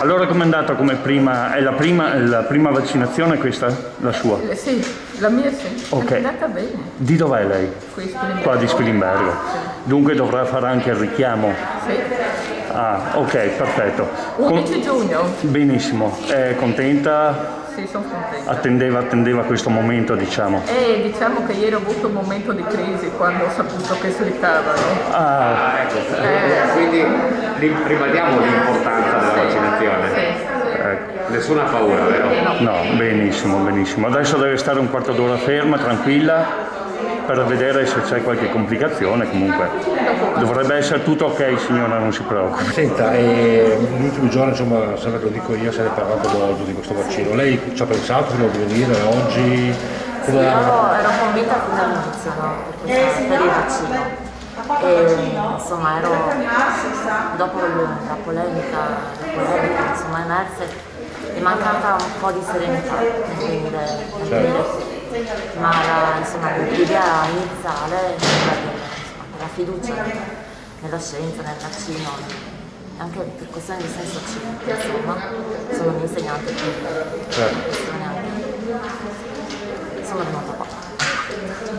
Allora com'è andata come prima? È la prima vaccinazione questa? La sua? Sì, la mia sì. Ok. È andata bene. Di dov'è lei? Qui in Spilimbergo. Qua di Spilimbergo. Dunque dovrà fare anche il richiamo. Sì. Ah, ok, perfetto. 11 giugno. Benissimo. È contenta? Sì, sono contenta. Attendeva questo momento, diciamo. E diciamo che ieri ho avuto un momento di crisi quando ho saputo che slittavano. Ah, ecco. Quindi ribadiamo l'importanza della vaccinazione. ecco. Nessuna paura, vero? No, benissimo, benissimo. Adesso deve stare un quarto d'ora ferma, tranquilla, per vedere se c'è qualche complicazione. Comunque dovrebbe essere tutto ok, signora, non si preoccupi. Senta, negli ultimi giorni, insomma, sempre lo dico io, se ne è parlato molto di questo vaccino. Lei ci ha pensato prima di venire oggi? Sì, io ero convinta fin dall'inizio, no, per il vaccino. E insomma dopo la polemica insomma emerse, è mancata un po' di serenità nel venire. Ma l'idea iniziale la fiducia nella scienza, nel vaccino, anche per questioni di senso civico, insomma, sono un insegnante qui, sono venuta qua.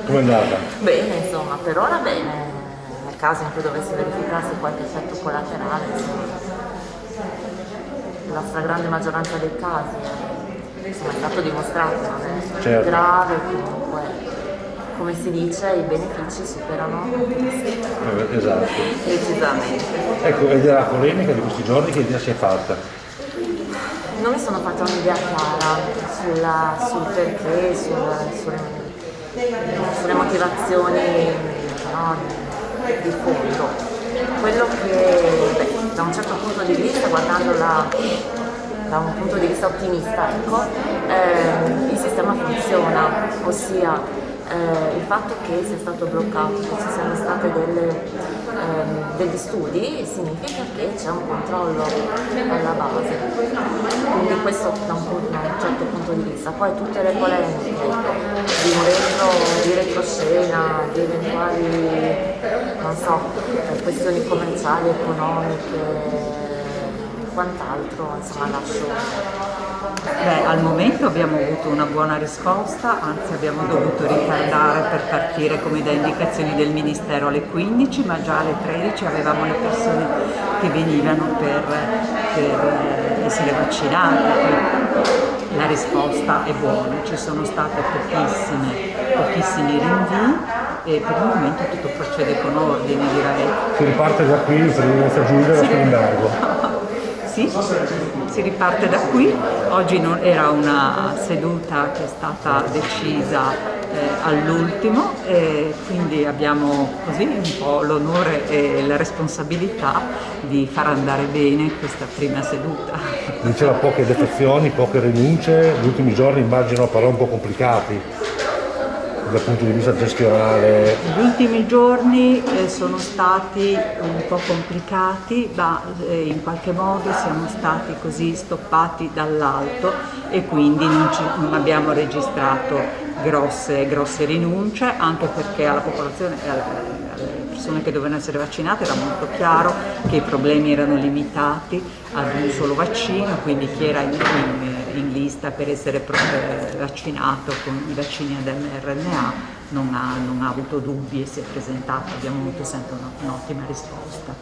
Come è andata? Bene, insomma, per ora bene, nel caso in cui dovesse verificarsi qualche effetto collaterale, insomma, la stragrande maggioranza dei casi è stato dimostrato, non è grave, comunque, come si dice, i benefici superano i rischi. Esatto. Decisamente. Ecco, ed era la polemica di questi giorni, che idea si è fatta? Non mi sono fatta un'idea chiara sul perché, sulle motivazioni, no, di fondo. Quello che da un certo punto di vista, guardandola da un punto di vista ottimista, ecco, il sistema funziona, ossia il fatto che sia stato bloccato, che ci siano stati degli studi, significa che c'è un controllo alla base. Quindi questo da un certo punto di vista. Poi tutte le polemiche di retroscena, di eventuali, non so, questioni commerciali, economiche, quant'altro, insomma, lascio. Beh, al momento abbiamo avuto una buona risposta, anzi abbiamo dovuto ritardare per partire come da indicazioni del Ministero alle 15, ma già alle 13 avevamo le persone che venivano per essere vaccinate. Quindi la risposta è buona, ci sono state pochissimi rinvii e per il momento tutto procede con ordine, direi. Si riparte da qui, il 1° giugno da Spilimbergo. Sì, si riparte da qui. Oggi era una seduta che è stata decisa all'ultimo e quindi abbiamo così un po' l'onore e la responsabilità di far andare bene questa prima seduta. Diceva poche defezioni, poche rinunce, gli ultimi giorni immagino però un po' complicati dal punto di vista gestionale. Gli ultimi giorni sono stati un po' complicati, ma in qualche modo siamo stati così stoppati dall'alto e quindi non abbiamo registrato grosse rinunce, anche perché alla popolazione, alle persone che dovevano essere vaccinate era molto chiaro che i problemi erano limitati ad un solo vaccino, quindi chi era in lista per essere vaccinato con i vaccini ad mRNA non ha avuto dubbi e si è presentato, abbiamo avuto sempre un'ottima risposta.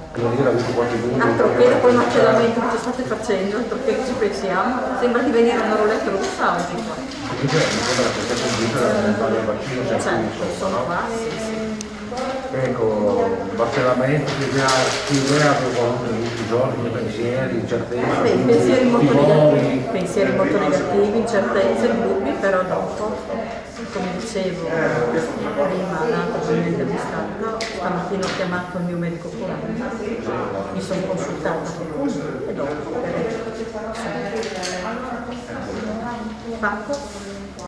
Altro che poi macellamento che state facendo, altro che ci pensiamo, sembra di venire una roulette russa oggi. Certo, sono qua, sì. Ecco, vaccinamento, che idea proprio negli ultimi giorni, pensieri, incertezze, pensieri molto negativi, incertezze, dubbi, però dopo, come dicevo prima, l'altro nell'intervista, stamattina ho chiamato il mio medico curante, mi sono consultata e dopo fatto.